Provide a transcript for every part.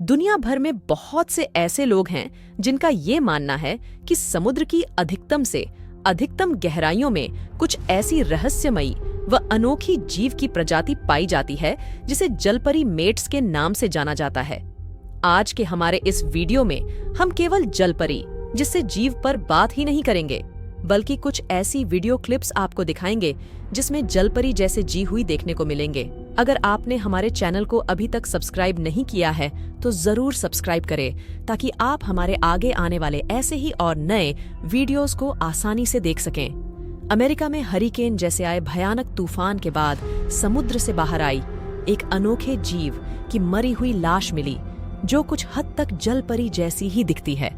दुनिया भर में बहुत से ऐसे लोग हैं जिनका ये मानना है कि समुद्र की अधिकतम से अधिकतम गहराइयों में कुछ ऐसी रहस्यमयी व अनोखी जीव की प्रजाति पाई जाती है जिसे जलपरी मेट्स के नाम से जाना जाता है। आज के हमारे इस वीडियो में हम केवल जलपरी जिससे जीव पर बात ही नहीं करेंगे, बल्कि कुछ ऐसी वीडियो क्लिप्स आपको दिखाएंगे जिसमें जलपरी जैसे जी हुई देखने को मिलेंगे। अगर आपने हमारे चैनल को अभी तक सब्सक्राइब नहीं किया है तो जरूर सब्सक्राइब करें ताकि आप हमारे आगे आने वाले ऐसे ही और नए वीडियोस को आसानी से देख सकें। अमेरिका में हरिकेन जैसे आए भयानक तूफान के बाद समुद्र से बाहर आई एक अनोखे जीव की मरी हुई लाश मिली जो कुछ हद तक जलपरी जैसी ही दिखती है।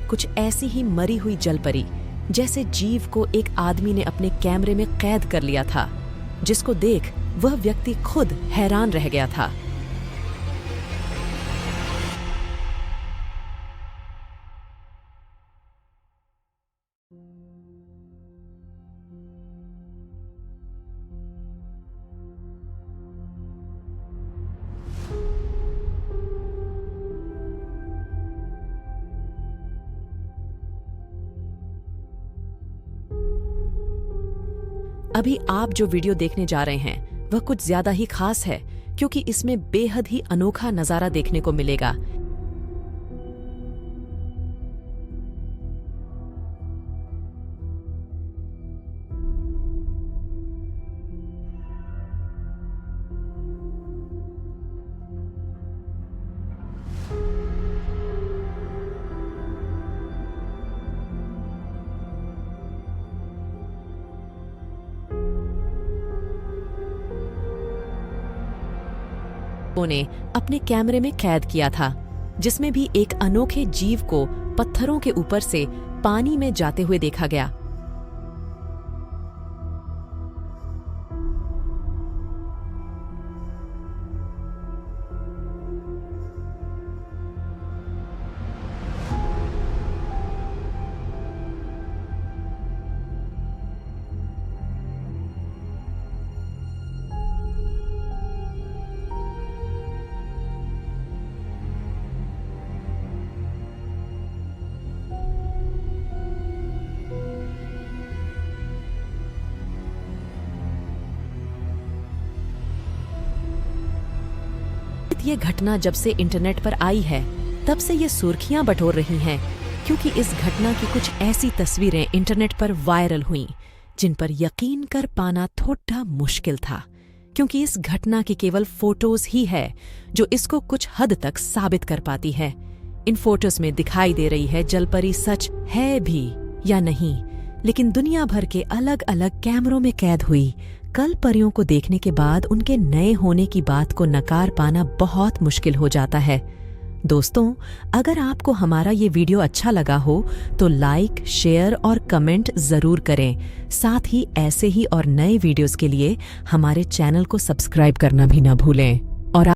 कुछ ऐसी ही मरी हुई जलपरी जैसे जीव को एक आदमी ने अपने कैमरे में कैद कर लिया था, जिसको देख वह व्यक्ति खुद हैरान रह गया था। अभी आप जो वीडियो देखने जा रहे हैं वह कुछ ज्यादा ही खास है क्योंकि इसमें बेहद ही अनोखा नजारा देखने को मिलेगा। ने अपने कैमरे में कैद किया था, जिसमें भी एक अनोखे जीव को पत्थरों के ऊपर से पानी में जाते हुए देखा गया। ये घटना जब से इंटरनेट पर आई है तब से ये सुर्खियां बटोर रही हैं क्योंकि इस घटना की कुछ ऐसी तस्वीरें इंटरनेट पर वायरल हुईं जिन पर यकीन कर पाना थोड़ा मुश्किल था, क्योंकि इस घटना की केवल फोटोज ही है जो इसको कुछ हद तक साबित कर पाती है। इन फोटोज में दिखाई दे रही है जलपरी सच है भी या नहीं, लेकिन दुनिया भर के अलग अलग कैमरों में कैद हुई कल परियों को देखने के बाद उनके नए होने की बात को नकार पाना बहुत मुश्किल हो जाता है। दोस्तों, अगर आपको हमारा ये वीडियो अच्छा लगा हो तो लाइक, शेयर और कमेंट जरूर करें। साथ ही ऐसे ही और नए वीडियोस के लिए हमारे चैनल को सब्सक्राइब करना भी ना भूलें।